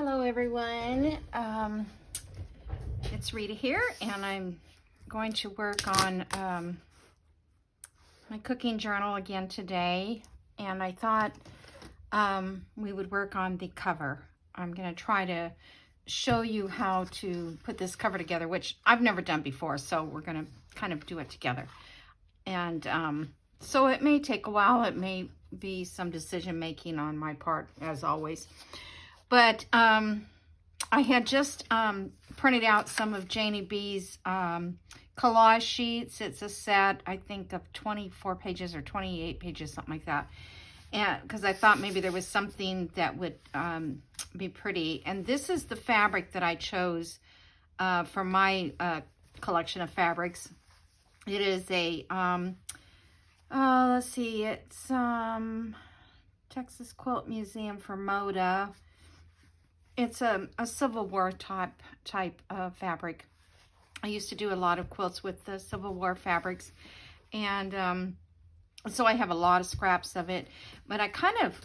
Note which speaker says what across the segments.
Speaker 1: Hello everyone, it's Rita here, and I'm going to work on my cooking journal again today, and I thought we would work on the cover. I'm going to try to show you how to put this cover together, which I've never done before, so we're going to kind of do it together. And so it may take a while, it may be some decision making on my part, as always. But I had just printed out some of Janie B's collage sheets. It's a set, I think, of 24 pages or 28 pages, something like that. And because I thought maybe there was something that would be pretty. And this is the fabric that I chose for my collection of fabrics. It is a, let's see, it's Texas Quilt Museum for Moda. It's a Civil War type of fabric. I used to do a lot of quilts with the Civil War fabrics, and so I have a lot of scraps of it. But I kind of,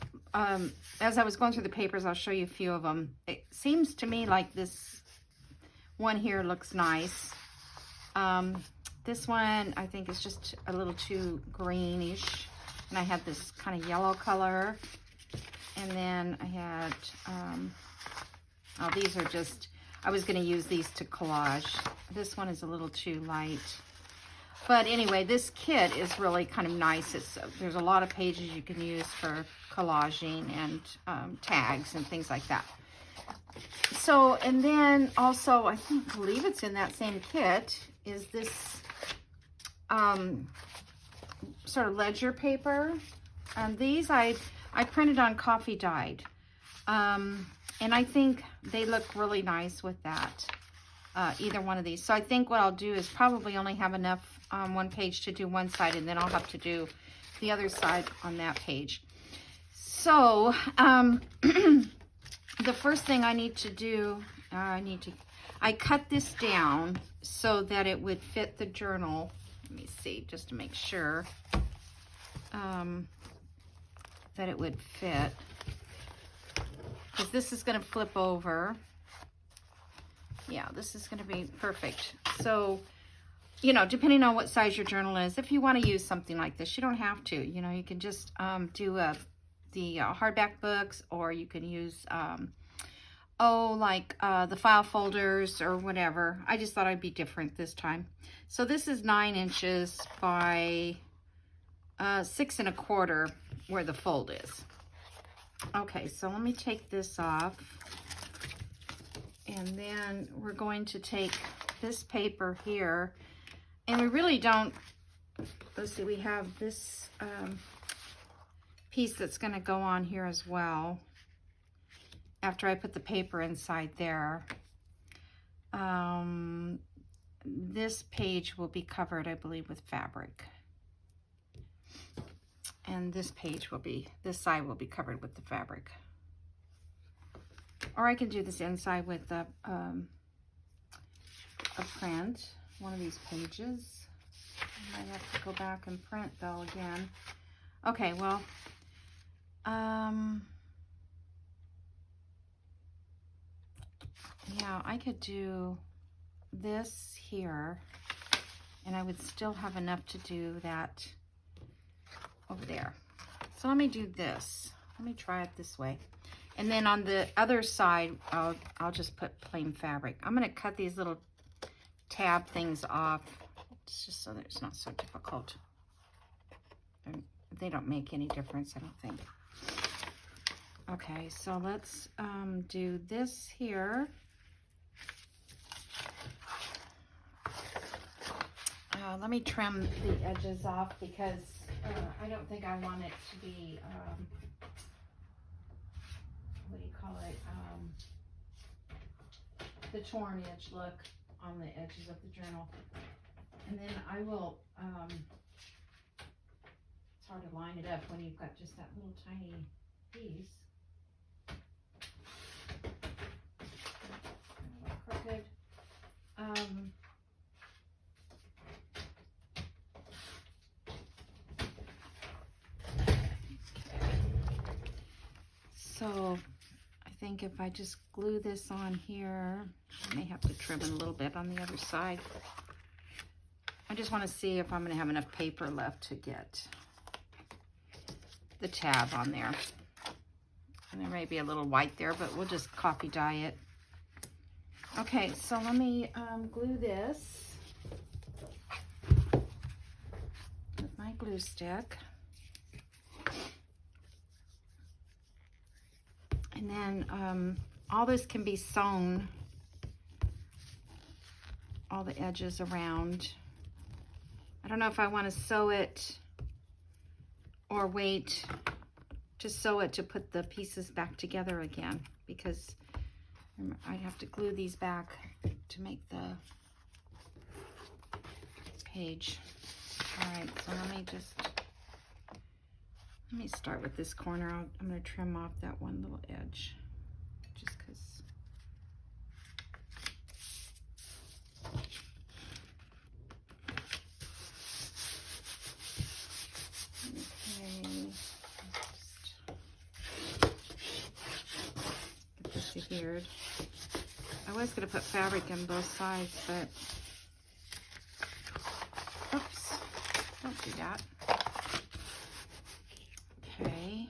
Speaker 1: as I was going through the papers, I'll show you a few of them. It seems to me like this one here looks nice. This one I think is just a little too greenish, and I had this kind of yellow color, and then I had oh, these are just, I was going to use these to collage. This one is a little too light. But anyway, this kit is really kind of nice. There's a lot of pages you can use for collaging and tags and things like that. So, and then also, I believe it's in that same kit, is this sort of ledger paper. And these I printed on coffee dyed. And I think they look really nice with that, either one of these. So I think what I'll do is probably only have enough on one page to do one side, and then I'll have to do the other side on that page. So the first thing I need to do, I cut this down so that it would fit the journal. Let me see, just to make sure that it would fit. Because this is going to flip over. Yeah, this is going to be perfect. So, you know, depending on what size your journal is, if you want to use something like this, you don't have to. You know, you can just do the hardback books, or you can use, like the file folders or whatever. I just thought I'd be different this time. So this is 9 inches by 6 1/4 where the fold is. Okay, so let me take this off, and then we're going to take this paper here, and we really don't, let's see, we have this piece that's going to go on here as well after I put the paper inside there. This page will be covered, I believe, with fabric. And this page will be, this side will be covered with the fabric. Or I can do this inside with a print, one of these pages. I might have to go back and print though again. Okay, well, yeah, I could do this here, and I would still have enough to do that over there. So let me do this. Let me try it this way. And then on the other side, I'll just put plain fabric. I'm going to cut these little tab things off, just so that it's not so difficult. They don't make any difference, I don't think. Okay, so let's do this here. Let me trim the edges off, because I don't think I want it to be, what do you call it, the torn edge look on the edges of the journal. And then I will, it's hard to line it up when you've got just that little tiny piece. Crooked. So I think think if I just glue this on here, I may have to trim it a little bit on the other side. I just want to see if I'm going to have enough paper left to get the tab on there. And there may be a little white there, but we'll just copy dye it. Okay, so let me glue this with my glue stick. And then all this can be sewn, all the edges around. I don't know if I want to sew it or wait to sew it to put the pieces back together again, because I have to glue these back to make the page. All right, so let me start with this corner. I'm going to trim off that one little edge, just because. Okay, get this adhered. I was going to put fabric in both sides, but oops, don't do that. Okay,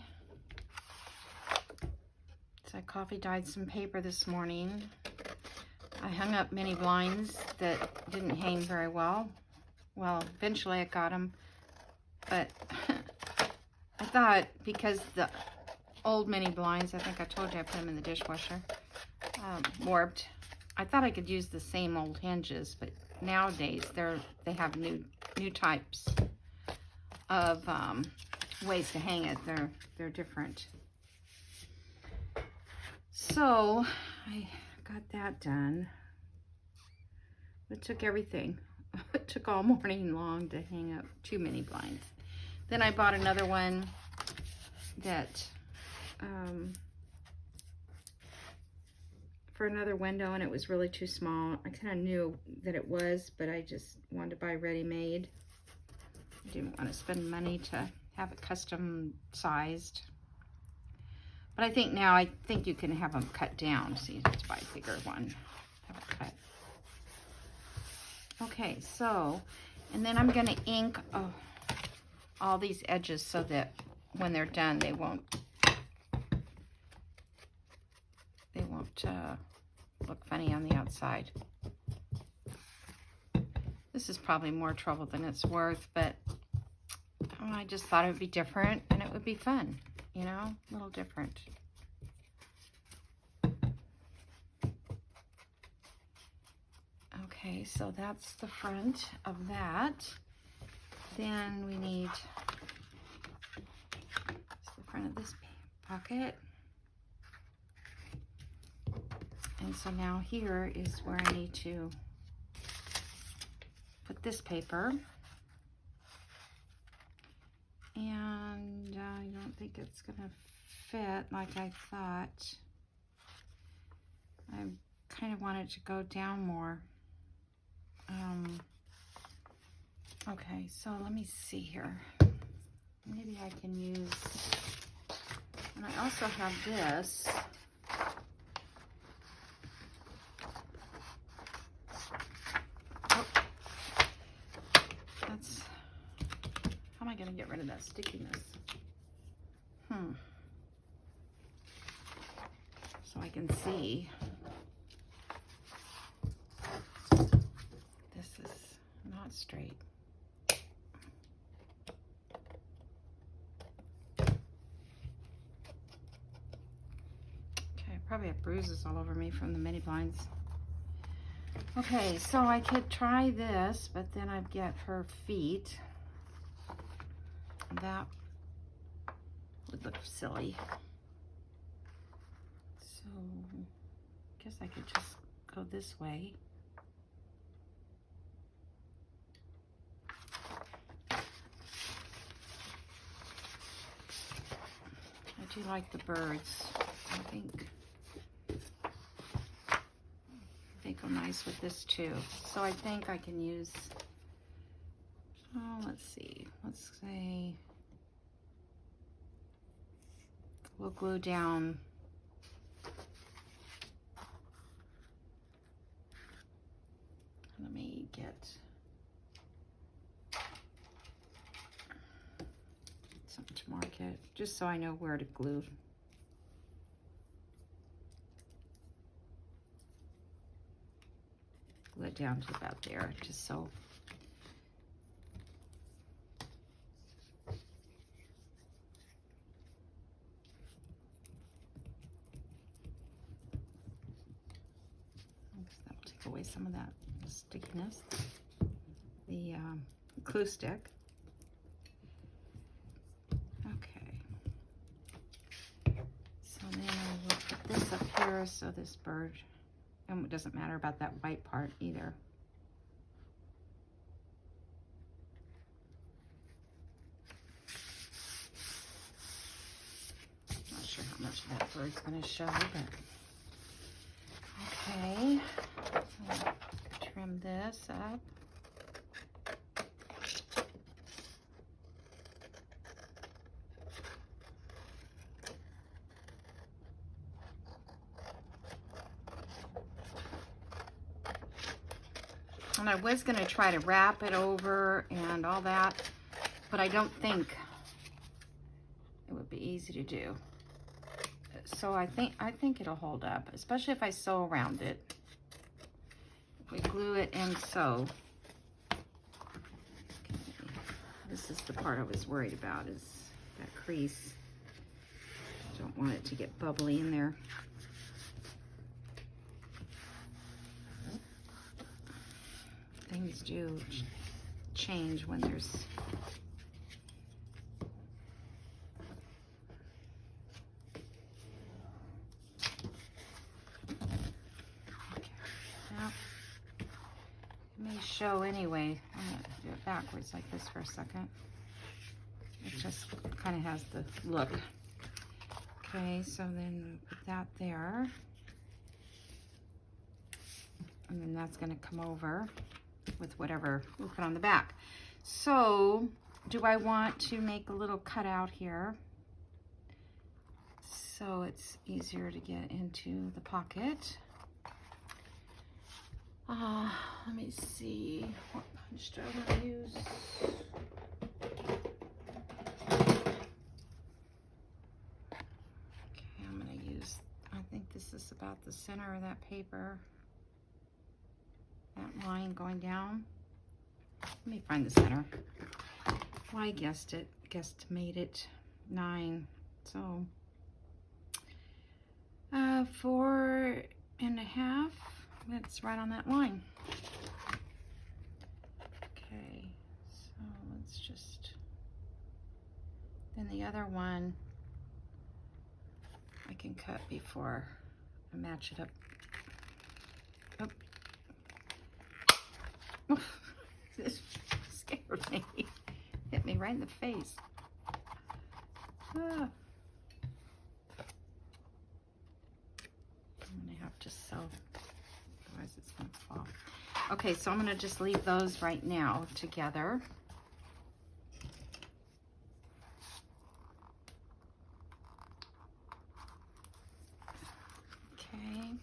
Speaker 1: so I coffee dyed some paper this morning. I hung up mini blinds that didn't hang very well. Well, eventually I got them, but I thought because the old mini blinds, I think I told you I put them in the dishwasher, warped. I thought I could use the same old hinges, but nowadays they have new types of ways to hang it. They're different. So I got that done. It took everything. It took all morning long to hang up 2 mini blinds. Then I bought another one that for another window, and it was really too small. I kind of knew that it was, but I just wanted to buy ready-made. I didn't want to spend money to have it custom sized. But I think now, I think you can have them cut down, so you have to buy a bigger one. Have it cut. Okay, so, and then I'm going to ink all these edges so that when they're done, they won't look funny on the outside. This is probably more trouble than it's worth, but I just thought it would be different and it would be fun, you know, a little different. Okay, so that's the front of that. Then we need the front of this pocket. And so now here is where I need to put this paper. And I don't think it's gonna fit like I thought. I kind of want it to go down more. Okay, so let me see here. Maybe I can use, and I also have this. Oh, that's, how am I gonna get rid of that stickiness? So I can see. This is not straight. Probably have bruises all over me from the mini blinds. Okay, so I could try this, but then I'd get her feet. That would look silly. So I guess I could just go this way. I do like the birds. I think they go nice with this too. So I think I can use, oh, let's see, let's say we'll glue down get something to mark it, just so I know where to glue. Glue it down to about there, just so. That'll take away some of that stickiness. The glue stick. Okay. So then I will put this up here so this bird, and it doesn't matter about that white part either. Not sure how much of that bird's going to show, but okay. I'll trim this up. And I was going to try to wrap it over and all that, but I don't think it would be easy to do. So I think it'll hold up, especially if I sew around it. If we glue it and sew. Okay. This is the part I was worried about, is that crease. Don't want it to get bubbly in there. Things do change when there's it may show anyway. I'm going to do it backwards like this for a second. It just kind of has the look. Okay, so then we'll put that there. And then that's going to come over with whatever we put on the back. So, do I want to make a little cutout here so it's easier to get into the pocket? Let me see, what punch do I want to use? Okay, I'm going to use, I think this is about the center of that paper. That line going down. Let me find the center. Well, I guesstimated 9. So 4.5. That's right on that line. Okay, so let's just. Then the other one I can cut before I match it up. Oh. This scared me. Hit me right in the face. I'm gonna have to sew, otherwise it's gonna fall. Okay, so I'm gonna just leave those right now together. Okay,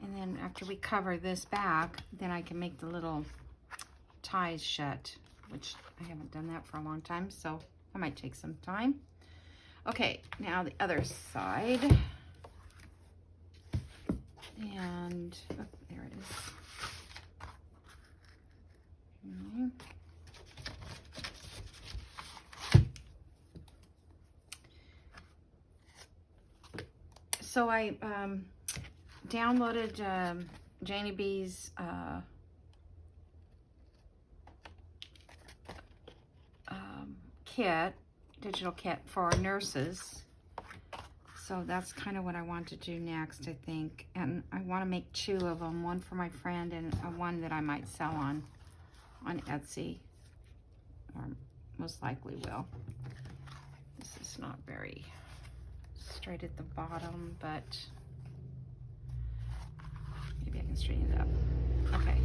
Speaker 1: and then after we cover this back, then I can make the little ties shut, which I haven't done that for a long time, so that might take some time. Okay, now the other side. And oh, there it is. So I downloaded JaneyB's digital kit for nurses. So that's kind of what I want to do next, I think. And I want to make 2 of them, one for my friend and one that I might sell on Etsy, or most likely will. This is not very straight at the bottom, but maybe I can straighten it up. Okay,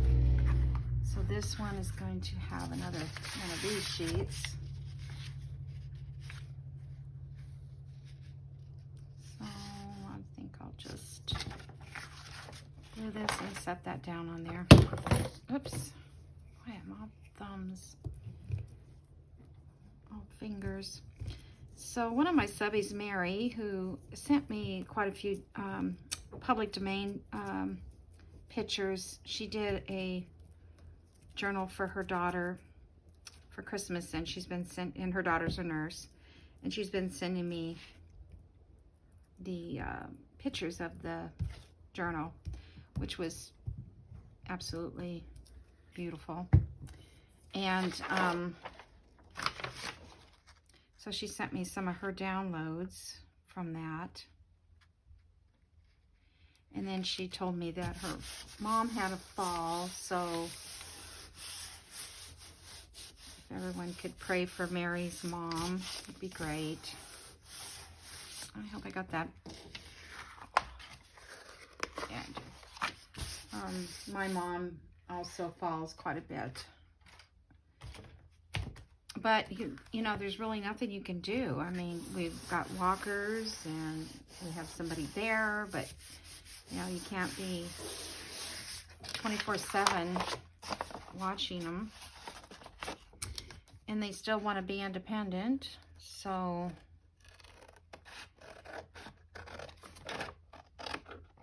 Speaker 1: so this one is going to have another one of these sheets. So I think I'll just do this and set that down on there. Oops. thumbs. Oh, fingers. So one of my subbies, Mary, who sent me quite a few public domain pictures, she did a journal for her daughter for Christmas, and she's been sent, and her daughter's a nurse, and she's been sending me the pictures of the journal, which was absolutely beautiful. And so she sent me some of her downloads from that. And then she told me that her mom had a fall, so if everyone could pray for Mary's mom, it'd be great. I hope I got that. Yeah, I do. My mom also falls quite a bit. But, you know, there's really nothing you can do. I mean, we've got walkers and we have somebody there, but, you know, you can't be 24/7 watching them. And they still want to be independent, so,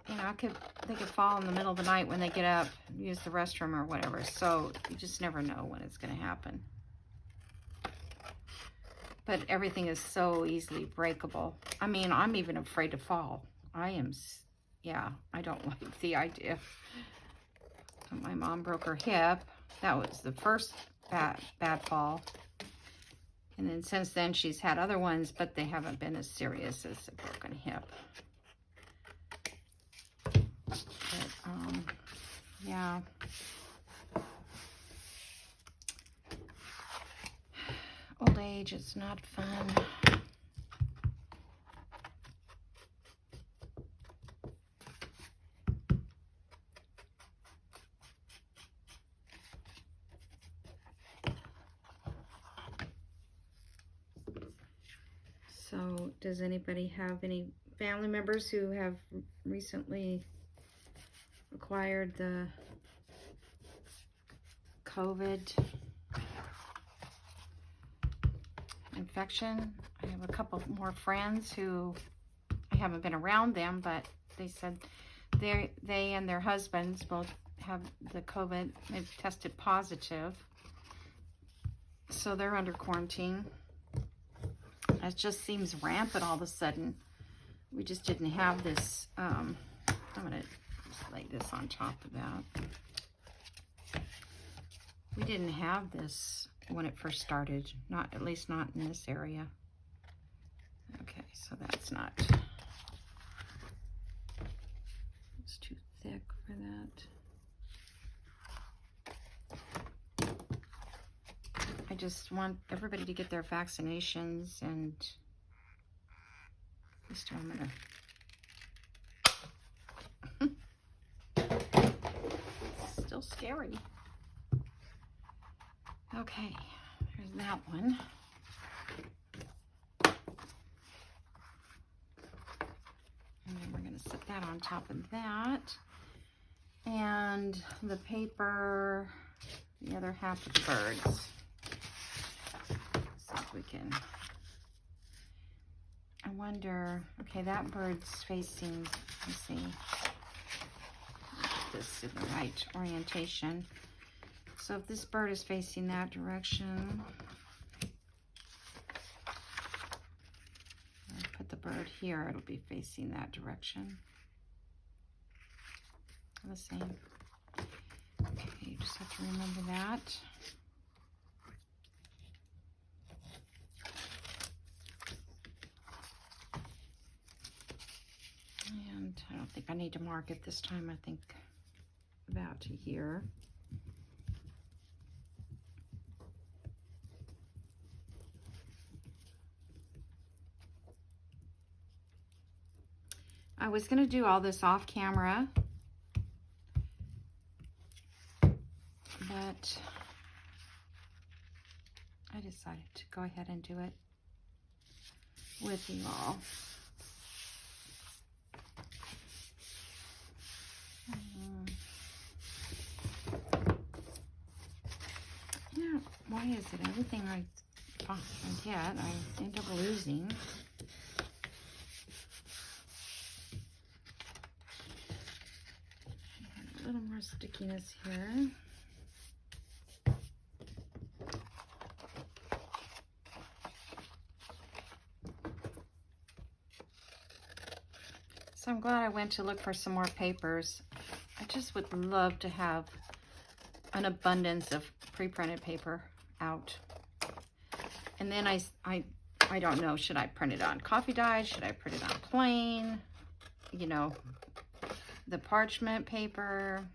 Speaker 1: you know, they could fall in the middle of the night when they get up, use the restroom or whatever, so you just never know when it's going to happen. But everything is so easily breakable. I mean, I'm even afraid to fall. Yeah, I don't like the idea. My mom broke her hip. That was the first bad fall. And then since then, she's had other ones, but they haven't been as serious as a broken hip. But, yeah. Old age is not fun. So, does anybody have any family members who have recently acquired the COVID infection? I have a couple more friends who, I haven't been around them, but they said they and their husbands both have the COVID. They've tested positive, so they're under quarantine. It just seems rampant all of a sudden. We just didn't have this. I'm gonna just lay this on top of that. We didn't have this when it first started, at least not in this area. Okay, so that's not, it's too thick for that. I just want everybody to get their vaccinations, and this time I'm gonna, still scary. Okay, here's that one. And then we're going to set that on top of that. And the paper, the other half of the birds. See if we can. I wonder, okay, that bird's facing, let's see, get this in the right orientation. So if this bird is facing that direction, I'll put the bird here, it'll be facing that direction. The same. Okay, you just have to remember that. And I don't think I need to mark it this time. I think about to here. I was going to do all this off camera, but I decided to go ahead and do it with you all. Why is it everything I get, I end up losing? A little more stickiness here. So I'm glad I went to look for some more papers. I just would love to have an abundance of pre-printed paper out. And then I don't know, should I print it on coffee dyes? Should I print it on plain? You know, the parchment paper.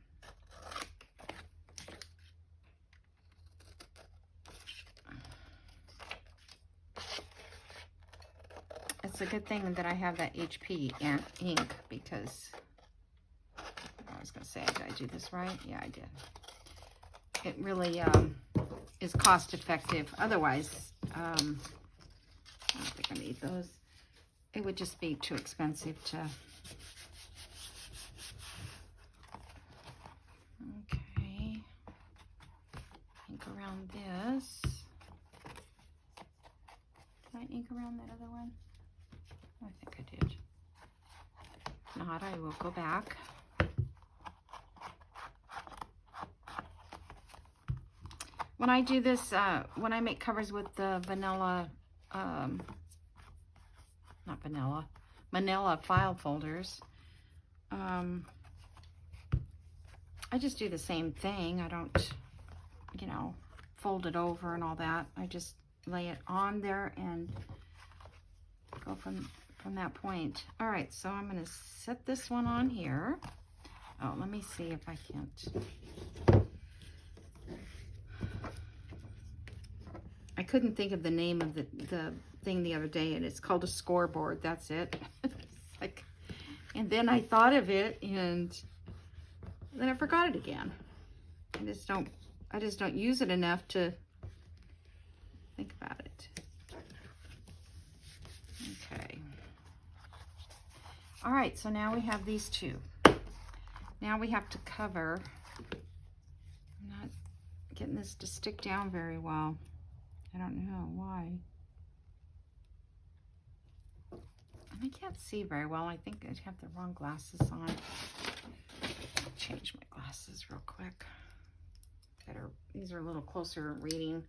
Speaker 1: It's a good thing that I have that HP ink, because I was going to say, did I do this right? Yeah, I did. It really is cost effective. Otherwise, I don't think I need those. It would just be too expensive to. Okay. Ink around this. Did I ink around that other one? I think I did. If not, I will go back. When I do this, when I make covers with the manila file folders, I just do the same thing. I don't, you know, fold it over and all that. I just lay it on there and go from that point. All right, so I'm going to set this one on here. Oh, let me see if I can't. I couldn't think of the name of the thing the other day, and it's called a scoreboard. That's it. Like, and then I thought of it, and then I forgot it again. I just don't use it enough to think about it. Okay. All right, so now we have these two. Now we have to cover. I'm not getting this to stick down very well. I don't know why. And I can't see very well. I think I have the wrong glasses on. I'll change my glasses real quick. These are a little closer reading.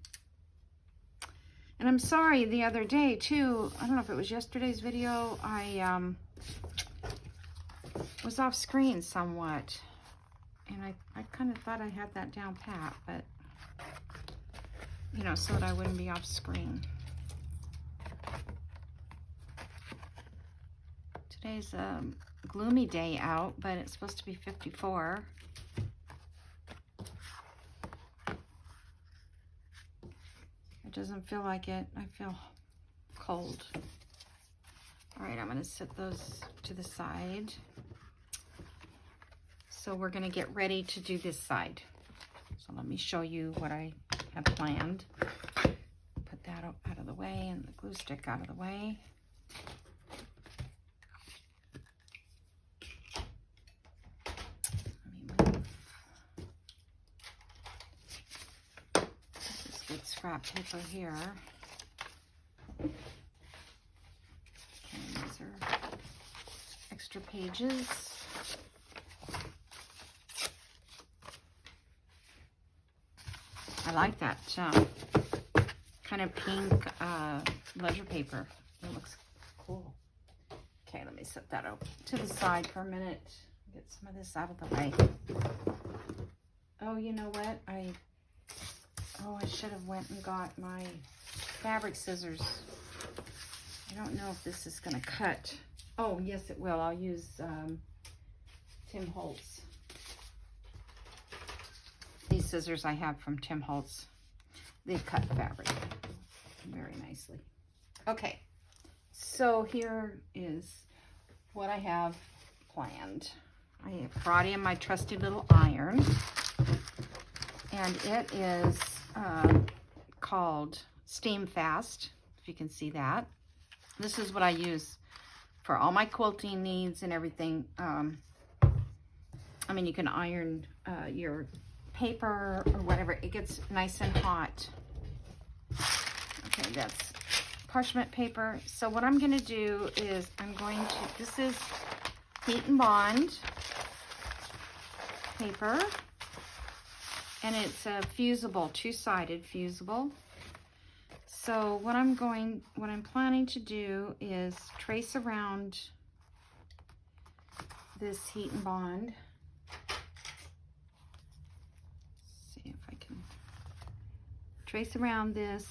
Speaker 1: And I'm sorry, the other day too, I don't know if it was yesterday's video, I was off screen somewhat. And I kind of thought I had that down pat, but you know, so that I wouldn't be off screen. Today's a gloomy day out, but it's supposed to be 54. It doesn't feel like it. I feel cold. All right, I'm going to set those to the side. So we're going to get ready to do this side. So let me show you what I have planned. Put that out of the way and the glue stick out of the way. Let me move. This is good scrap paper here. Okay, these are extra pages. I like that kind of pink ledger paper. It looks cool. Okay, let me set that up to the side for a minute. Get some of this out of the way. Oh, you know what? I should have went and got my fabric scissors. I don't know if this is going to cut. Oh, yes, it will. I'll use Tim Holtz. These scissors I have from Tim Holtz. They cut fabric very nicely. Okay, so here is what I have planned. I have brought in my trusty little iron, and it is called Steam Fast, if you can see that. This is what I use for all my quilting needs and everything. I mean, you can iron your paper or whatever. It gets nice and hot Okay, that's parchment paper. So what I'm going to do is this is Heat and Bond paper, and it's a fusible, two-sided fusible. So what I'm planning to do is trace around this Heat and Bond. Let's see if I can trace around this.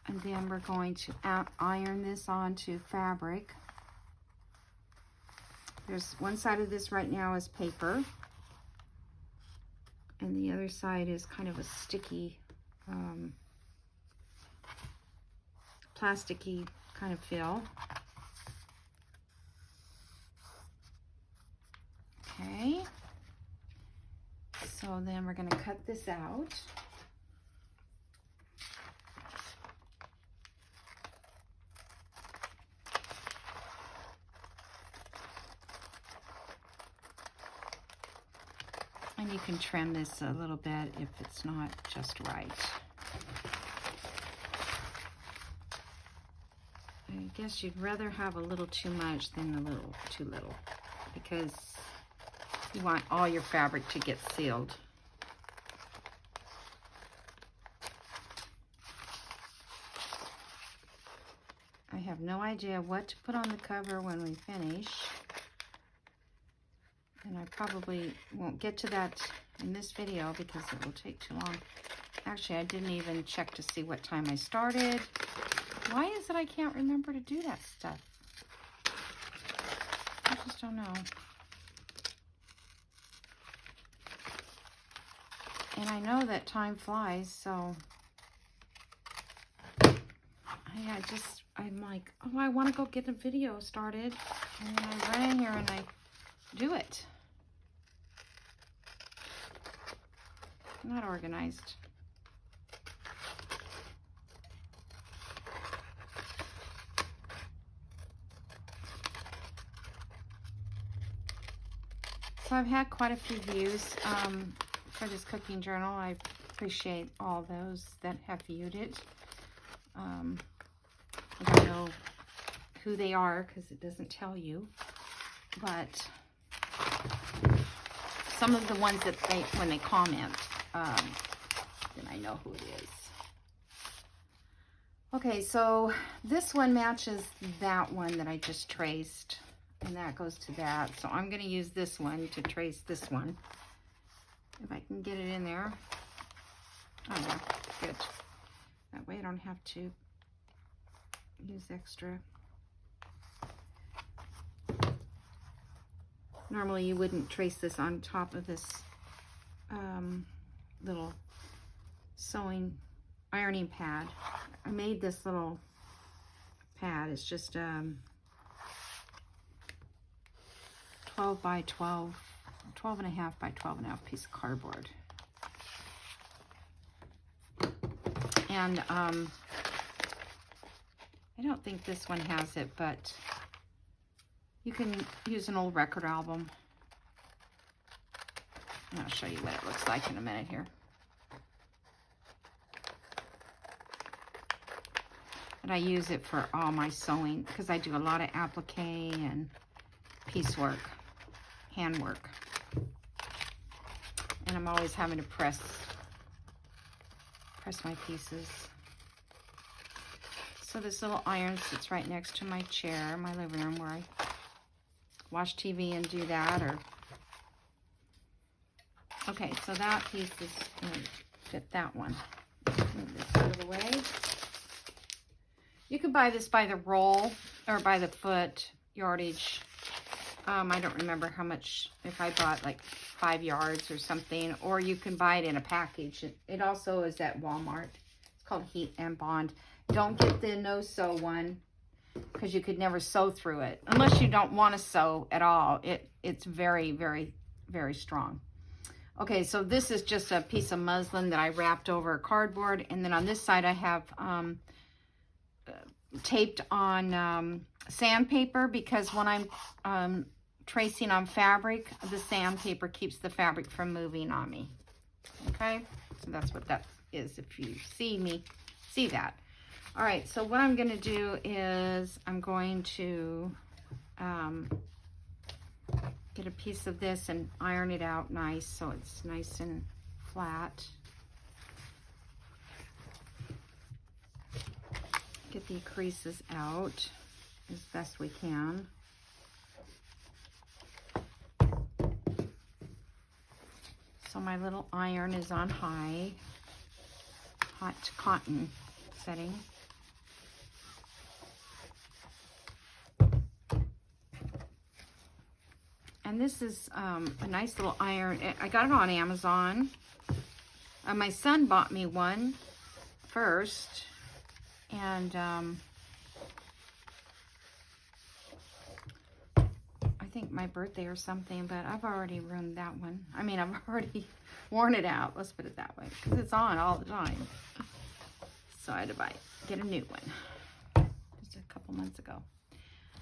Speaker 1: And then we're going to iron this onto fabric. There's one side of this right now is paper, and the other side is kind of a sticky, plasticky kind of feel. Okay, so then we're going to cut this out. And you can trim this a little bit if it's not just right. I guess you'd rather have a little too much than a little too little, because you want all your fabric to get sealed. I have no idea what to put on the cover when we finish. And I probably won't get to that in this video because it will take too long. Actually, I didn't even check to see what time I started. Why is it I can't remember to do that stuff? I just don't know. And I know that time flies, so I'm like, oh, I want to go get a video started. And then I run in here and I do it. Not organized. So I've had quite a few views for this cooking journal. I appreciate all those that have viewed it. I don't know who they are because it doesn't tell you, but some of the ones that when they comment, then I know who it is. Okay, so this one matches that one that I just traced, and that goes to that. So I'm going to use this one to trace this one. If I can get it in there. Oh, yeah, good. That way I don't have to use extra. Normally you wouldn't trace this on top of this little ironing pad. I made this little pad. It's just 12 by 12, 12 and a half by 12 and a half piece of cardboard. And I don't think this one has it, but you can use an old record album. And I'll show you what it looks like in a minute here. And I use it for all my sewing because I do a lot of applique and piecework, handwork. And I'm always having to press my pieces. So this little iron sits right next to my chair in my living room where I watch TV and do that. Okay, so that piece is going to fit that one. Move this out of the way. You can buy this by the roll or by the foot yardage. I don't remember how much, if I bought like 5 yards or something, or you can buy it in a package. It also is at Walmart. It's called Heat and Bond. Don't get the no-sew one because you could never sew through it. Unless you don't want to sew at all. It's very, very, very strong. Okay, so this is just a piece of muslin that I wrapped over cardboard. And then on this side I have taped on sandpaper because when I'm tracing on fabric, the sandpaper keeps the fabric from moving on me. Okay, so that's what that is if you see that. All right, so what I'm gonna do is I'm going to get a piece of this and iron it out nice so it's nice and flat. Get the creases out as best we can. So my little iron is on high, hot cotton setting. And this is a nice little iron. I got it on Amazon. My son bought me one first. And I think my birthday or something, but I've already ruined that one. I mean, I've already worn it out. Let's put it that way, because it's on all the time. So I had to get a new one just a couple months ago.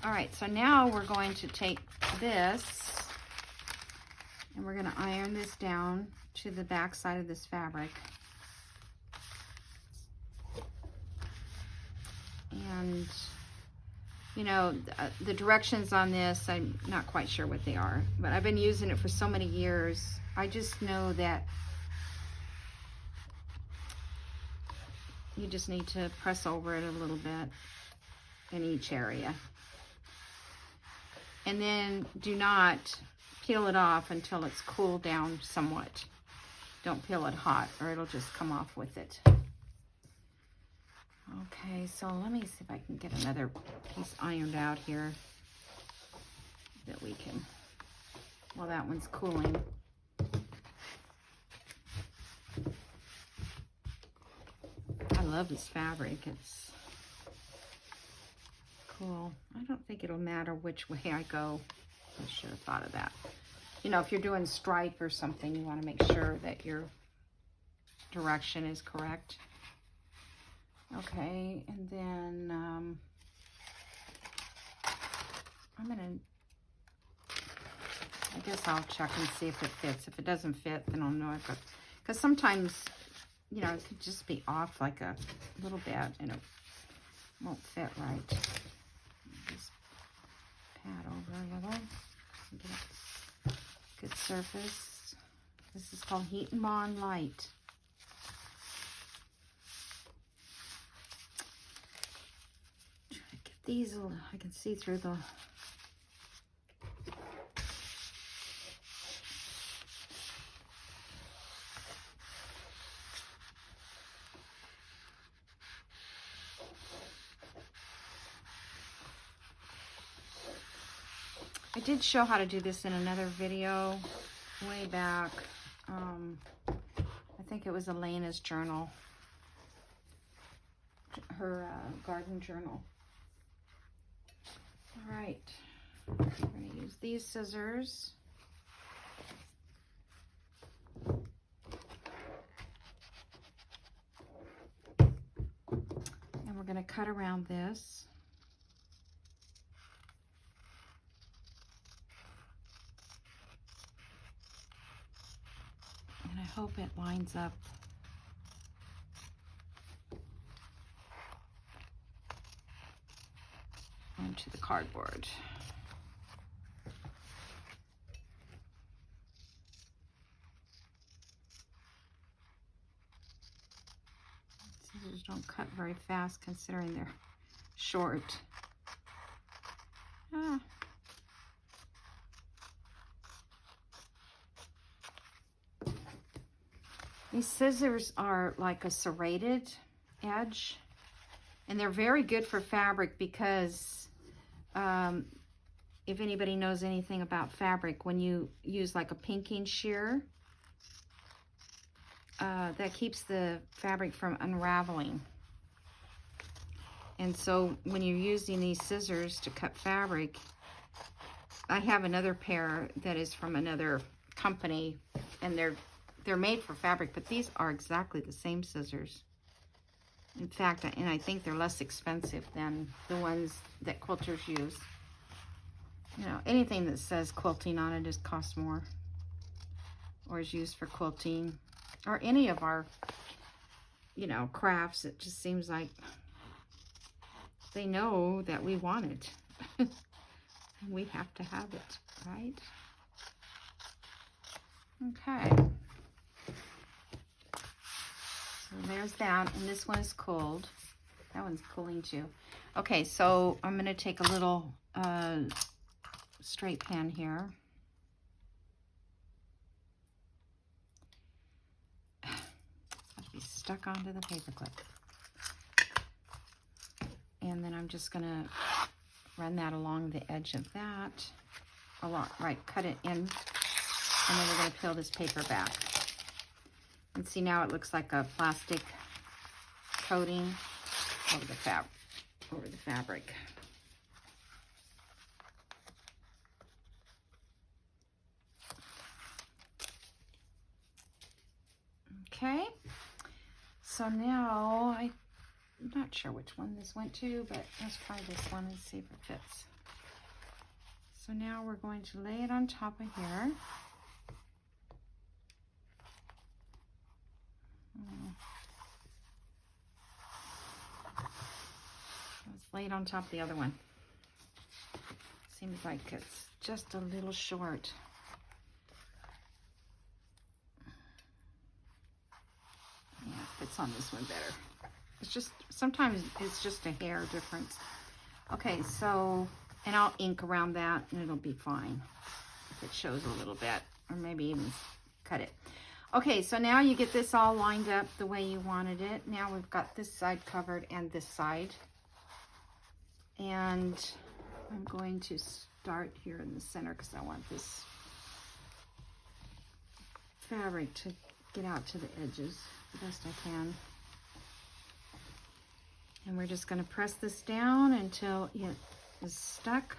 Speaker 1: All right, so now we're going to take this and we're going to iron this down to the back side of this fabric. And, you know, the directions on this, I'm not quite sure what they are, but I've been using it for so many years. I just know that you just need to press over it a little bit in each area. And then do not peel it off until it's cooled down somewhat. Don't peel it hot or it'll just come off with it. Okay, so let me see if I can get another piece ironed out here that we can, well, that one's cooling. I love this fabric. It's cool. I don't think it'll matter which way I go. I should have thought of that. You know, if you're doing stripe or something, you want to make sure that your direction is correct. Okay, and then I'm gonna, I guess I'll check and see if it fits. If it doesn't fit, then I'll know I've got, because sometimes, you know, it could just be off like a little bit and it won't fit right. Just pat over a little and get a good surface. This is called Heat and Bond Light. These, I can see through the, I did show how to do this in another video way back. I think it was Elena's journal, her garden journal. All right, we're going to use these scissors. And we're going to cut around this. And I hope it lines up. Onto the cardboard. Scissors don't cut very fast considering they're short. These scissors are like a serrated edge, and they're very good for fabric because if anybody knows anything about fabric, when you use like a pinking shear, that keeps the fabric from unraveling. And so when you're using these scissors to cut fabric, I have another pair that is from another company, and they're made for fabric, but these are exactly the same scissors. In fact, and I think they're less expensive than the ones that quilters use. You know, anything that says quilting on it just costs more, or is used for quilting, or any of our you know, crafts, it just seems like they know that we want it. And we have to have it, right? Okay. So there's that, and this one is cold. That one's cooling too. Okay, so I'm going to take a little straight pan here. It's be stuck onto the paper clip. And then I'm just going to run that along the edge of that. Right, cut it in. And then we're going to peel this paper back. And see, now it looks like a plastic coating over the fabric. Okay, so now I'm not sure which one this went to, but let's try this one and see if it fits. So now we're going to lay it on top of here. Let's lay it on top of the other one. Seems like it's just a little short. Yeah, it fits on this one better. It's just, sometimes it's just a hair difference. Okay, so, and I'll ink around that and it'll be fine if it shows a little bit, or maybe even cut it. Okay, so now you get this all lined up the way you wanted it. Now we've got this side covered and this side. And I'm going to start here in the center because I want this fabric to get out to the edges the best I can. And we're just going to press this down until it is stuck.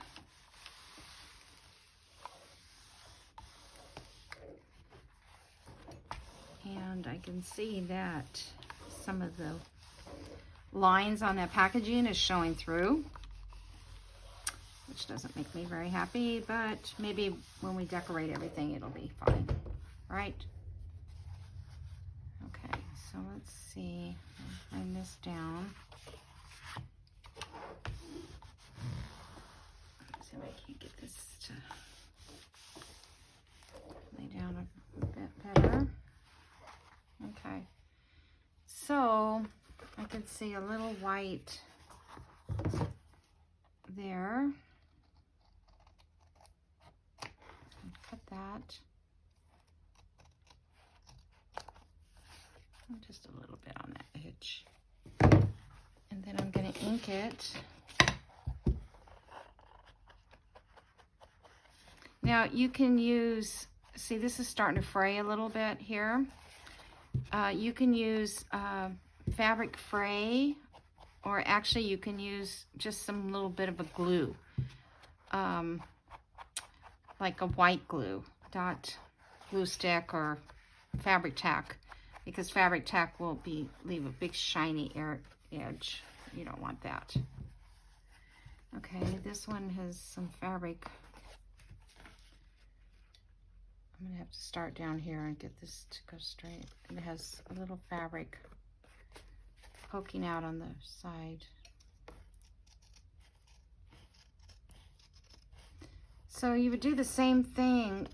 Speaker 1: And I can see that some of the lines on that packaging is showing through, which doesn't make me very happy, but maybe when we decorate everything, it'll be fine, right? Okay, so let's see, I'll line this down. Let's see if I can get this to lay down a bit better. Okay, so I can see a little white there. Cut that. Just a little bit on that edge. And then I'm going to ink it. Now you can use, see, this is starting to fray a little bit here. You can use fabric fray, or actually you can use just some little bit of a glue, like a white glue, dot glue stick or fabric tack, because fabric tack will leave a big shiny edge. You don't want that. Okay, this one has some fabric. I'm gonna have to start down here and get this to go straight. It has a little fabric poking out on the side. So you would do the same thing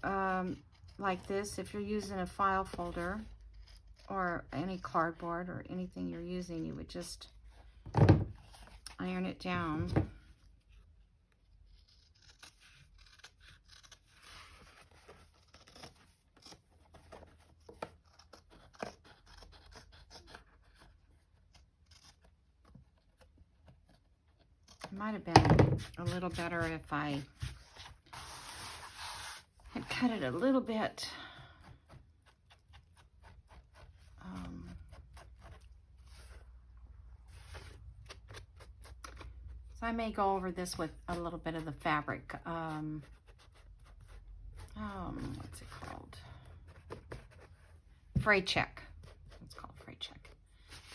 Speaker 1: like this if you're using a file folder or any cardboard or anything you're using. You would just iron it down. It might have been a little better if I had cut it a little bit. So I may go over this with a little bit of the fabric. What's it called? Fray check. It's called Fray check.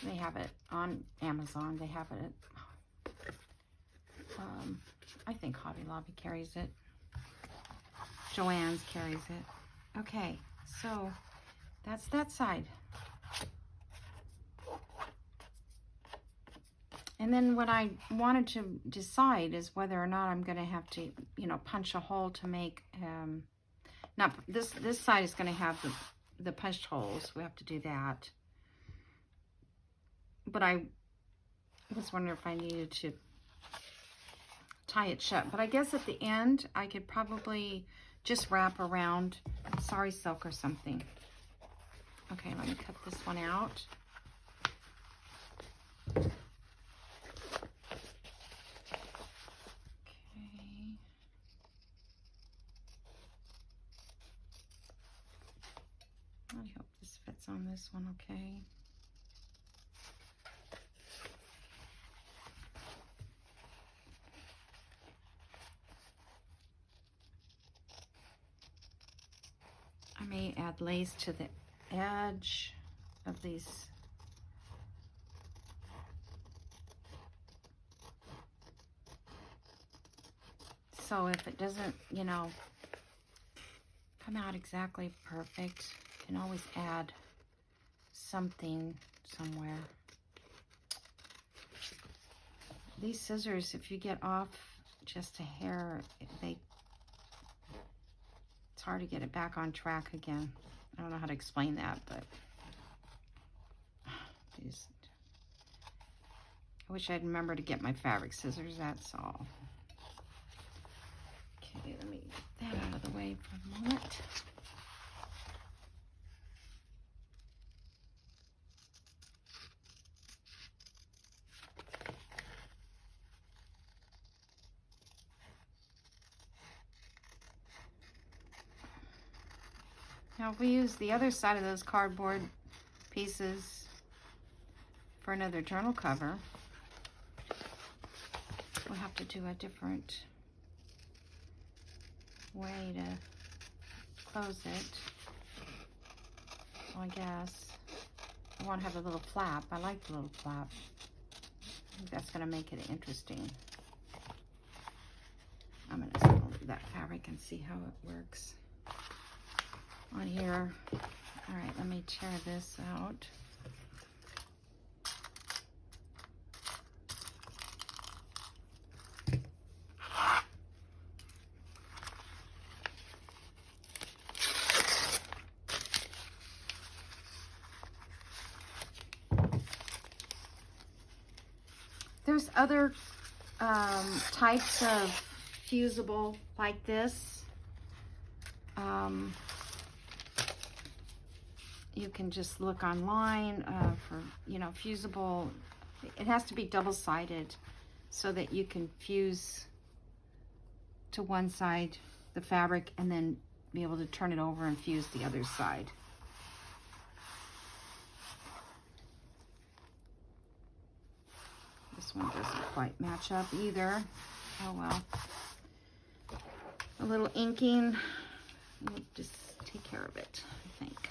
Speaker 1: They have it on Amazon. They have it. I think Hobby Lobby carries it. Joann's carries it. Okay, so that's that side. And then what I wanted to decide is whether or not I'm going to have to, you know, punch a hole to make, not this side is going to have the punched holes. We have to do that. But I was wondering if I needed to tie it shut. But I guess at the end, I could probably just wrap around sari silk or something. Okay, let me cut this one out. Okay. I hope this fits on this one okay. I may add lace to the edge of these. So if it doesn't, you know, come out exactly perfect, you can always add something somewhere. These scissors, if you get off just a hair, it's hard to get it back on track again. I don't know how to explain that, but geez. I wish I'd remember to get my fabric scissors, that's all. Okay, let me get that out of the way for a moment. Now if we use the other side of those cardboard pieces for another journal cover, we'll have to do a different way to close it. Well, I guess I want to have a little flap. I like the little flap. I think that's going to make it interesting. I'm going to smell that fabric and see how it works on here. All right, let me tear this out. There's other types of fusible like this. You can just look online for, you know, fusible. It has to be double-sided so that you can fuse to one side the fabric and then be able to turn it over and fuse the other side. This one doesn't quite match up either. Oh well. A little inking will just take care of it, I think.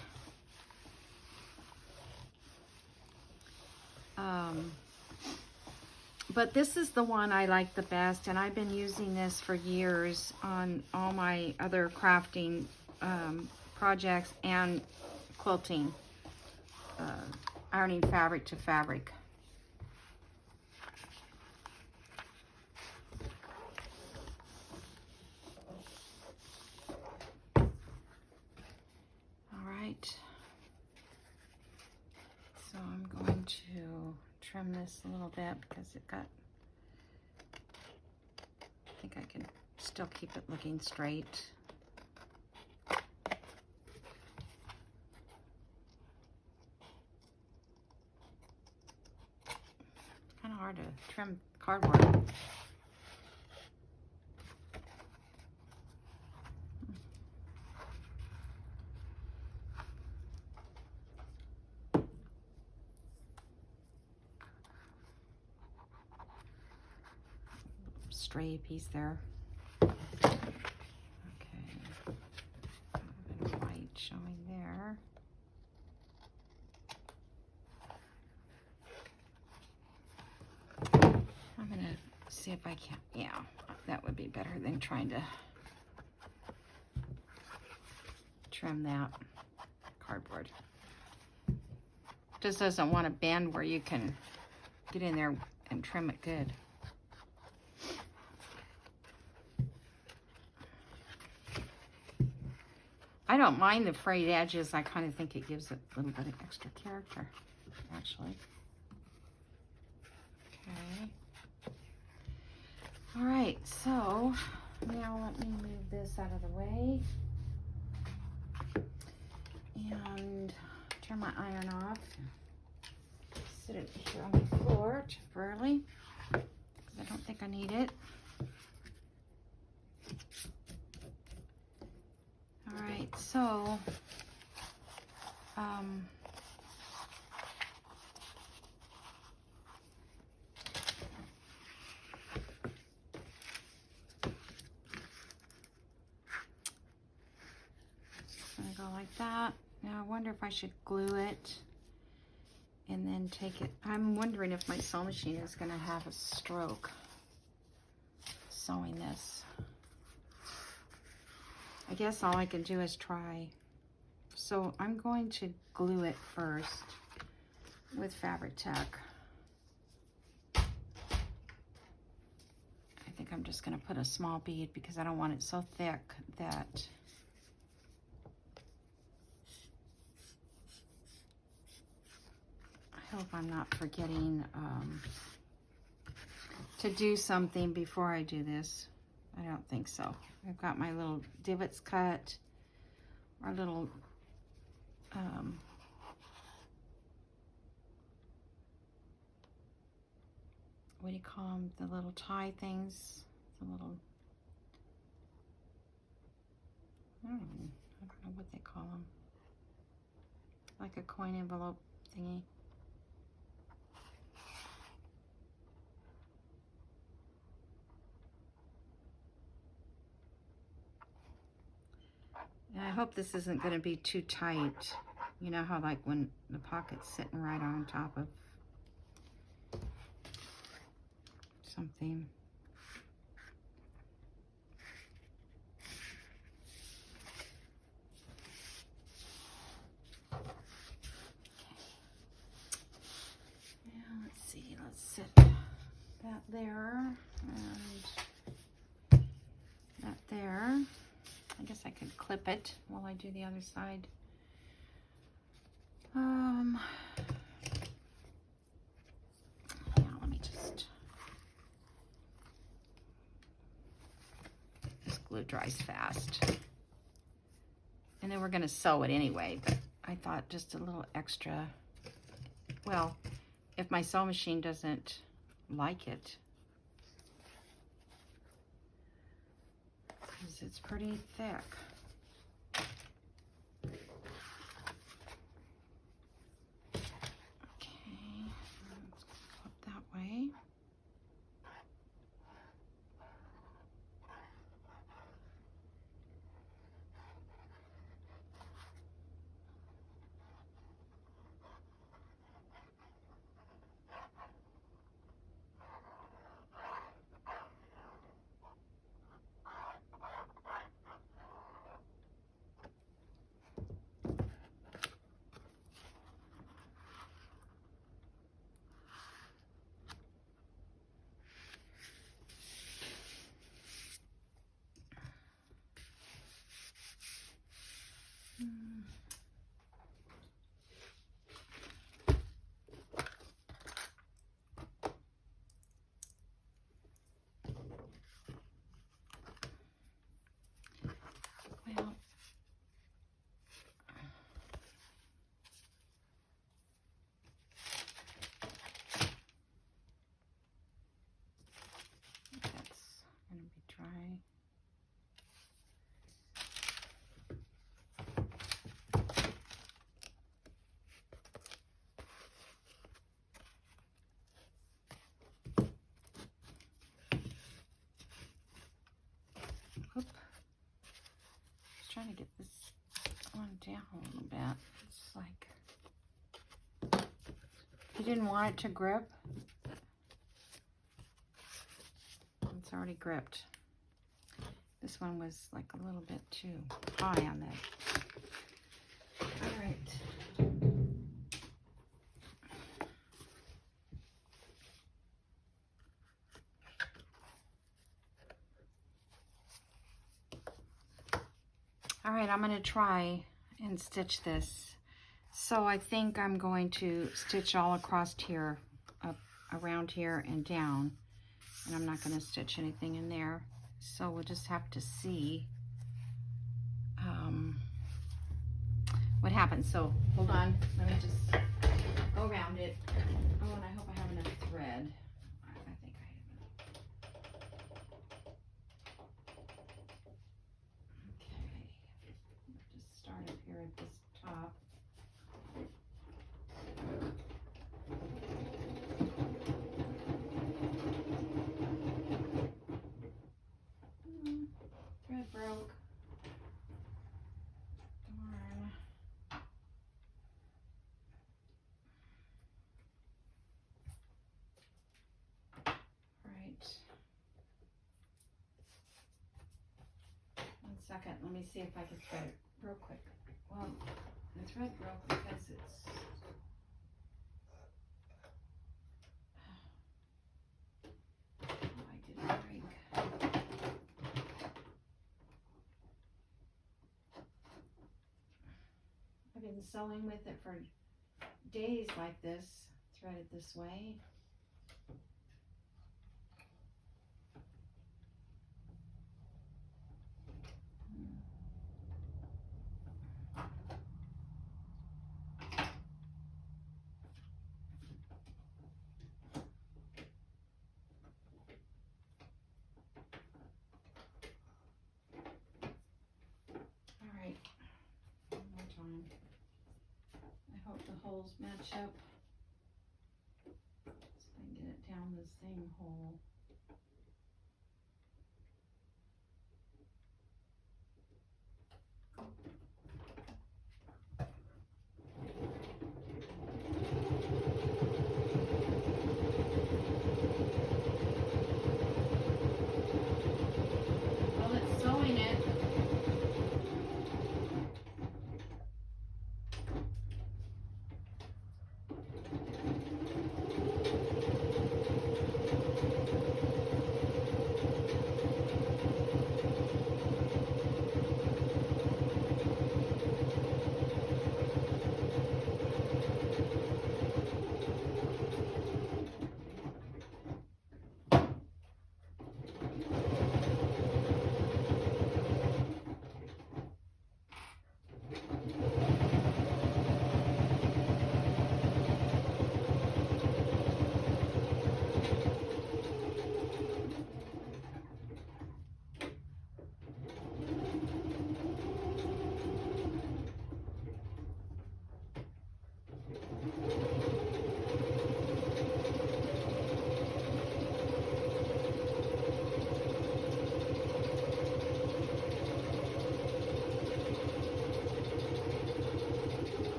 Speaker 1: But this is the one I like the best, and I've been using this for years on all my other crafting projects and quilting, ironing fabric to fabric. So I'm going to trim this a little bit because it got, I think I can still keep it looking straight. Kind of hard to trim cardboard. Stray piece there. Okay, a bit of white showing there. I'm gonna see if I can, yeah, that would be better than trying to trim that cardboard. Just doesn't want to bend where you can get in there can trim it good. I don't mind the frayed edges. I kind of think it gives it a little bit of extra character, actually. Okay. All right, so now let me move this out of the way and turn my iron off. Sit it here on the floor temporarily because I don't think I need it. All right, so gonna go like that. Now I wonder if I should glue it and then take it. I'm wondering if my sewing machine is gonna have a stroke sewing this. I guess all I can do is try. So I'm going to glue it first with Fabric Tech. I think I'm just gonna put a small bead because I don't want it so thick that I hope I'm not forgetting to do something before I do this. I don't think so. I've got my little divots cut, our little what do you call them? The little tie things. The little, I don't know what they call them. Like a coin envelope thingy. And I hope this isn't going to be too tight. You know how like when the pocket's sitting right on top of something. Okay. Now let's see, let's set that there and that there. I guess I could clip it while I do the other side. Yeah, let me just, this glue dries fast. And then we're gonna sew it anyway, but I thought just a little extra, well, if my sewing machine doesn't like it, because it's pretty thick. Okay, let's flip that way. Well, that's going to be dry. Oop. Just trying to get this one down a little bit. It's like, you didn't want it to grip. It's already gripped. This one was like a little bit too high on that. All right. All right, I'm going to try and stitch this. So I think I'm going to stitch all across here, up around here and down. And I'm not going to stitch anything in there. So we'll just have to see what happens. So hold on, let me just go around it. Oh, and I hope I have enough thread. I think I have enough. Okay, just start up here at this top. Thread broke. Darn. Right. 1 second. Let me see if I can thread it real quick. Well, the thread broke because it's I didn't break. I've been sewing with it for days like this, threaded this way. I hope the holes match up so I can get it down the same hole. Well, it's sewing it.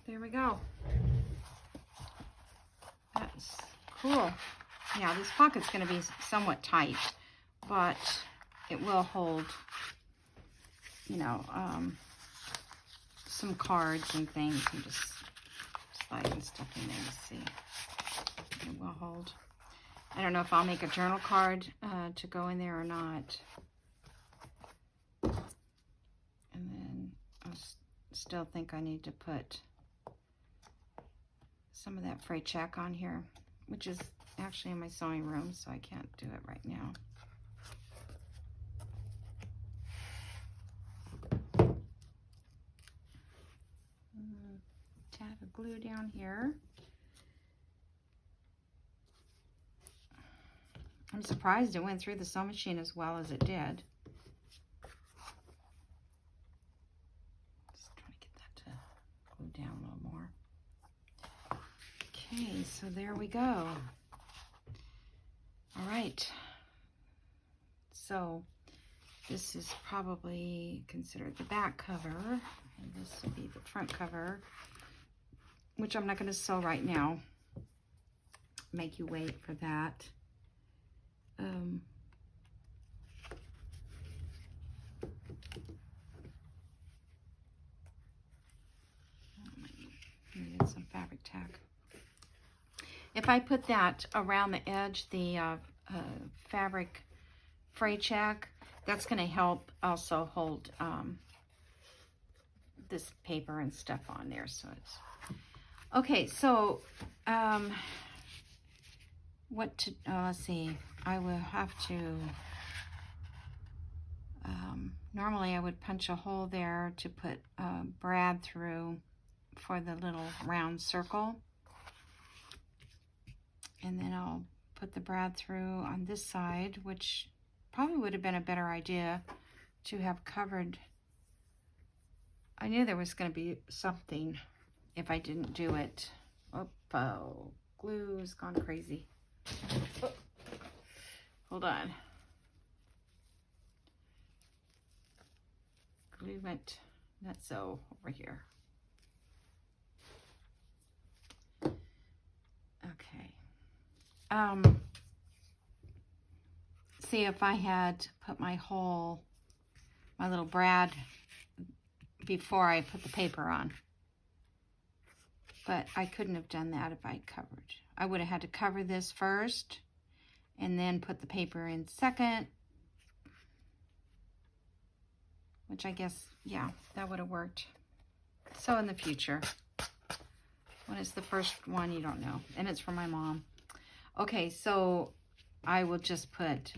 Speaker 1: There we go. That's cool. Yeah, this pocket's going to be somewhat tight, but it will hold, you know, some cards and things, and just sliding stuff in there to see. It will hold. I don't know if I'll make a journal card to go in there or not. And then I still think I need to put some of that fray check on here, which is actually in my sewing room, so I can't do it right now. Tab of glue down here. I'm surprised it went through the sewing machine as well as it did. Just trying to get that to glue down a little more. Okay, so there we go. All right. So this is probably considered the back cover, and this will be the front cover. which I'm not going to sew right now. Make you wait for that. Need some fabric tack. If I put that around the edge, the fabric fray check, that's going to help also hold this paper and stuff on there. So it's okay. So what to let's see. I will have to. Normally, I would punch a hole there to put brad through for the little round circle, and then I'll put the brad through on this side, which probably would have been a better idea to have covered. I knew there was going to be something if I didn't do it. Oh, glue's gone crazy. Oh, hold on. Glue went nutso over here. Okay. See, if I had put my little brad before I put the paper on. But I couldn't have done that if I covered. I would have had to cover this first and then put the paper in second. Which I guess, yeah, that would have worked. So in the future, when it's the first one, you don't know. And it's from my mom. Okay, so I will just put,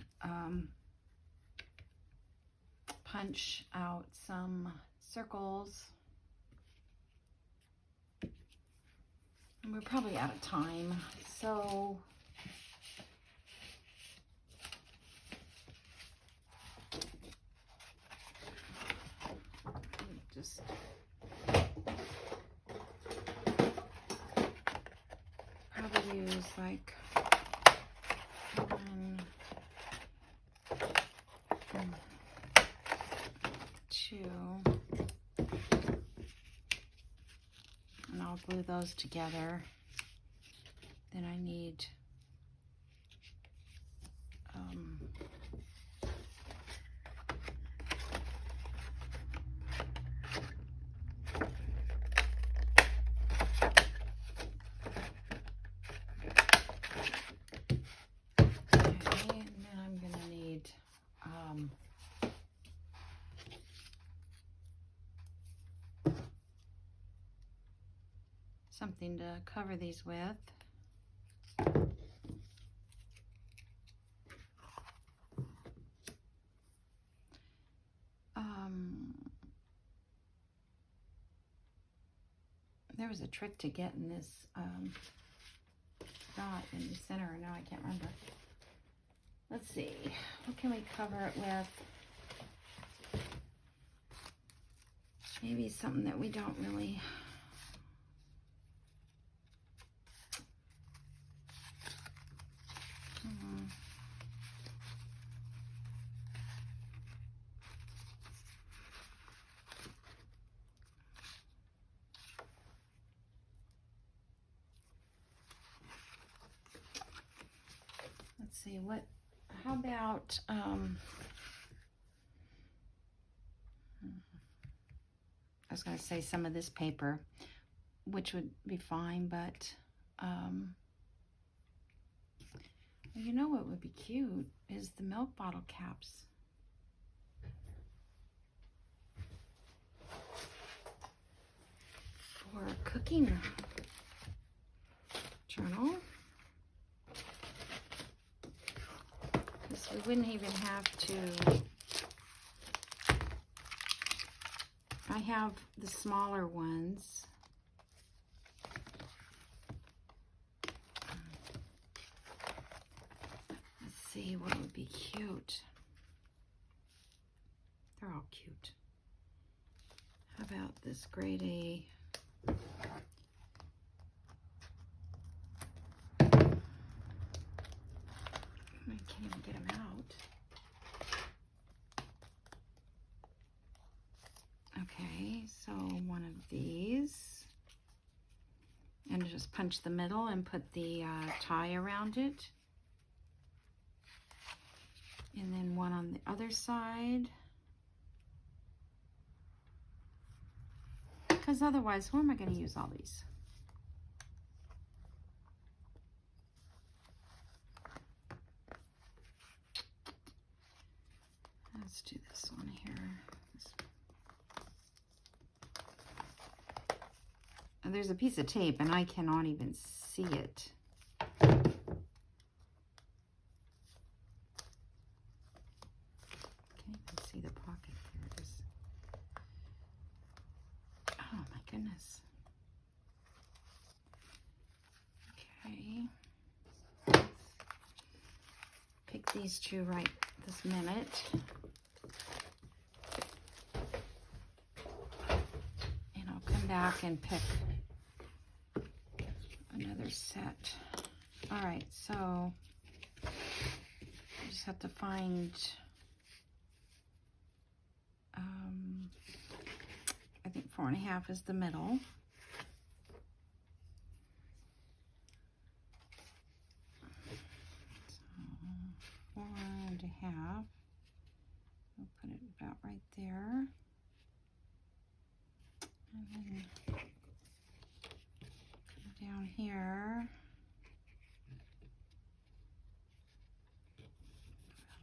Speaker 1: punch out some circles. And we're probably out of time. So just probably use like 1, 2, and I'll glue those together. Then I need something to cover these with. There was a trick to getting this dot in the center, and now I can't remember. Let's see, what can we cover it with? Maybe something that we don't really... Let's see, how about, I was going to say some of this paper, which would be fine, but, you know what would be cute is the milk bottle caps. For a cooking journal. Because we wouldn't even have to... I have the smaller ones. Let's see what would be cute. They're all cute. How about this grade A? I can't even get them out. Okay, so one of these. just punch the middle and put the tie around it. And then one on the other side. Because otherwise, where am I going to use all these? Let's do this one here. And there's a piece of tape and I cannot even see it. Okay, you can see the pocket. There it is. Oh my goodness. Okay. Let's pick these two right this minute. And I'll come back and pick another set. All right, so I just have to find, I think 4.5 is the middle. So 4.5. We'll put it about right there. And then come down here.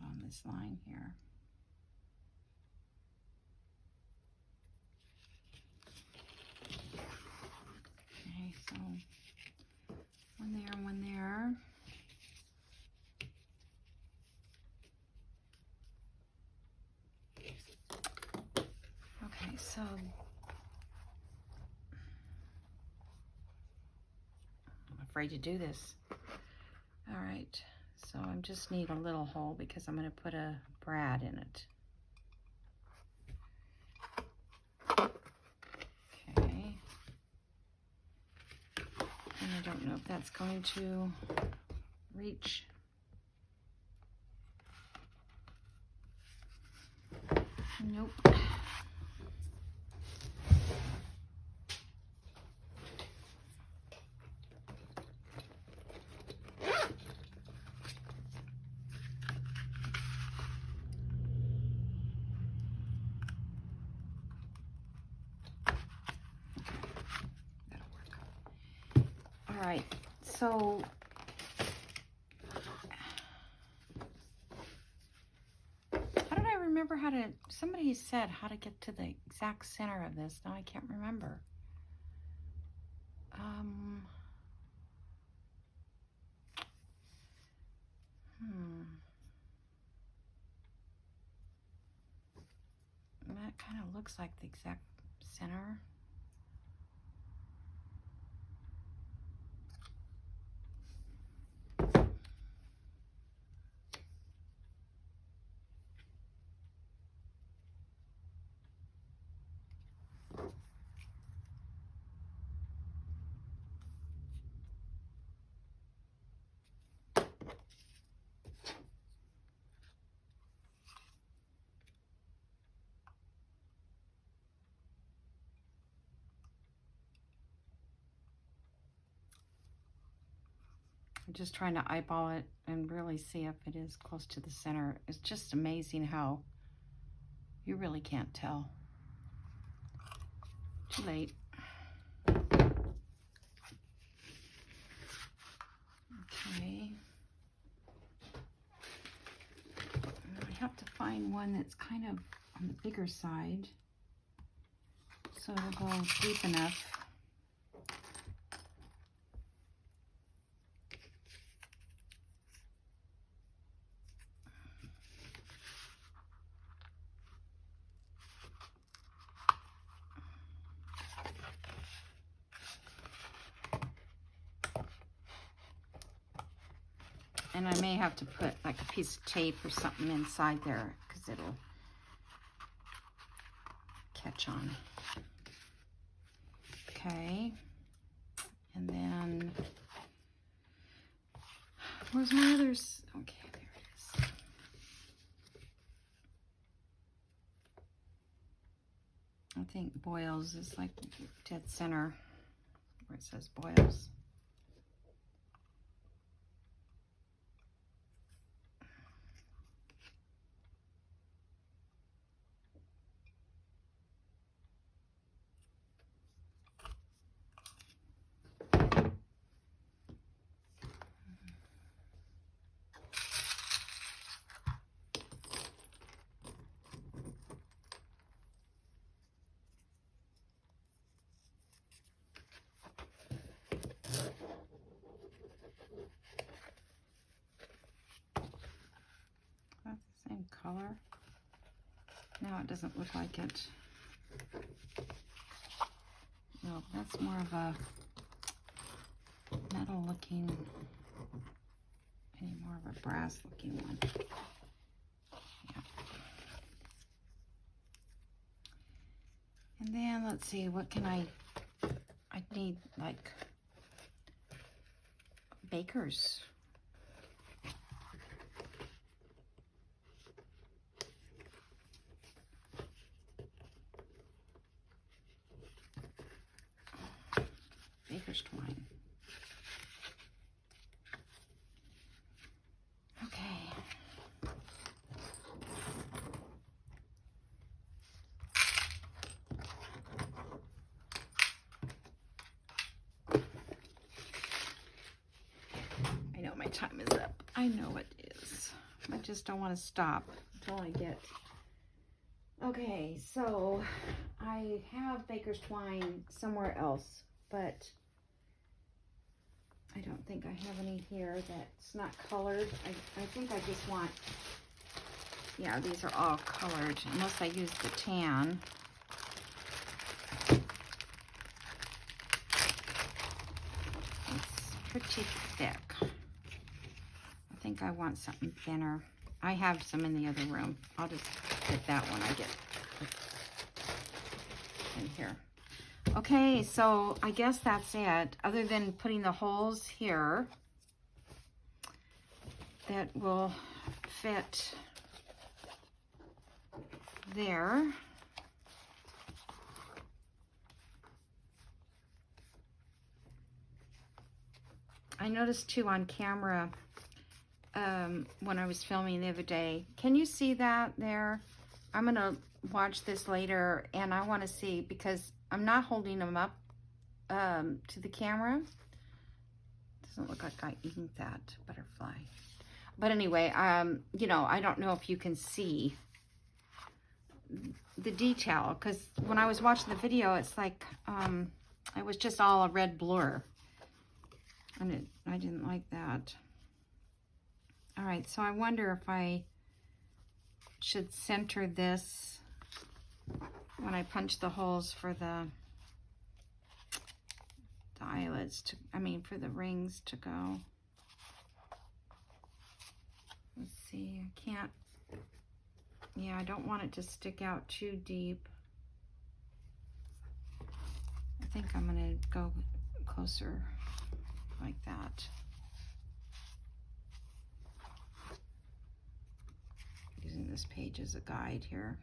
Speaker 1: On this line here. Okay, so one there, one there. Okay, so I'm afraid to do this. All right. So I just need a little hole because I'm going to put a brad in it. Okay. And I don't know if that's going to reach. Nope. All right, so how did I remember how to, somebody said how to get to the exact center of this. Now I can't remember. That kind of looks like the exact center. I'm just trying to eyeball it and really see if it is close to the center. It's just amazing how you really can't tell. Too late. Okay. I have to find one that's kind of on the bigger side so it'll go deep enough. And I may have to put like a piece of tape or something inside there because it'll catch on. Okay. And then, where's my others? Okay, there it is. I think Boyles is like dead center where it says Boyles. color. No, it doesn't look like it. No, that's more of a metal looking, any more of a brass looking one. Yeah. And then let's see, what can I need like baker's. Baker's twine. Okay. I know my time is up. I know it is. I just don't want to stop until I get... Okay, so I have baker's twine somewhere else, but I don't think I have any here that's not colored. I think I just want, yeah, these are all colored, unless I use the tan. It's pretty thick. I think I want something thinner. I have some in the other room. I'll just get that one I get in here. Okay, so I guess that's it. Other than putting the holes here that will fit there. I noticed too on camera when I was filming the other day. Can you see that there? I'm gonna watch this later and I want to see, because I'm not holding them up to the camera. Doesn't look like I inked that butterfly. But anyway, you know, I don't know if you can see the detail, because when I was watching the video, it's like it was just all a red blur, and I didn't like that. All right, so I wonder if I should center this when I punch the holes for the eyelets to, for the rings to go. Let's see, I can't, yeah, I don't want it to stick out too deep. I think I'm gonna go closer like that. Using this page as a guide here.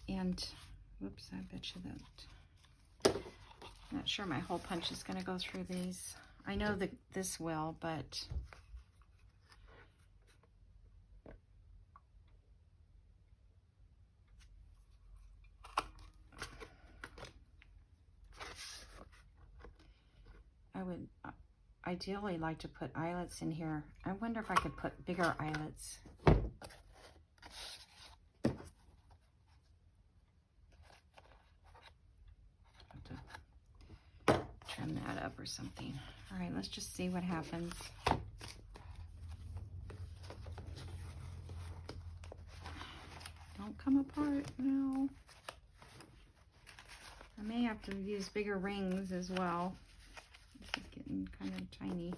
Speaker 1: And, whoops, I bet you that, I'm not sure my hole punch is gonna go through these. I know that this will, but I would ideally like to put eyelets in here. I wonder if I could put bigger eyelets. Trim that up or something. All right, let's just see what happens. Don't come apart now. I may have to use bigger rings as well. This is getting kind of tiny.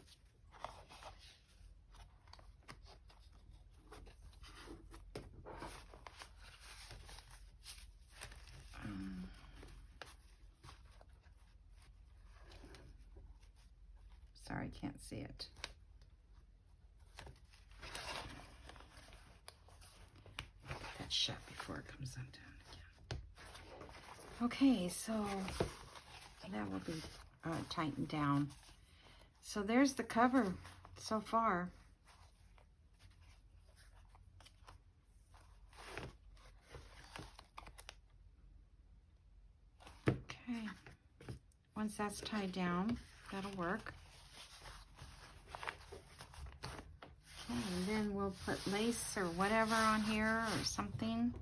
Speaker 1: Sorry, I can't see it. Put that shut before it comes undone again. Okay, so that will be tightened down. So there's the cover so far. Okay, once that's tied down, that'll work. And then we'll put lace or whatever on here or something.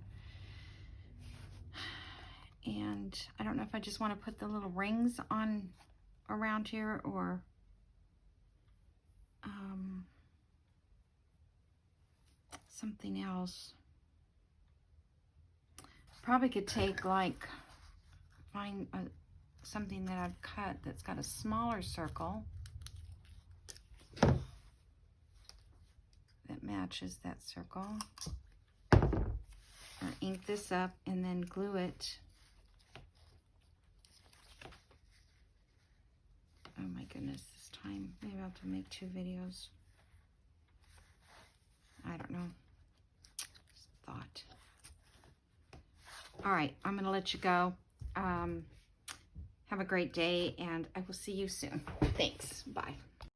Speaker 1: And I don't know if I just want to put the little rings on around here, or something else. Probably could take like, find something that I've cut that's got a smaller circle that matches that circle. Or ink this up and then glue it. Oh my goodness, this time. Maybe I'll have to make 2 videos. I don't know. Just thought. All right, I'm going to let you go. Have a great day, and I will see you soon. Thanks. Bye.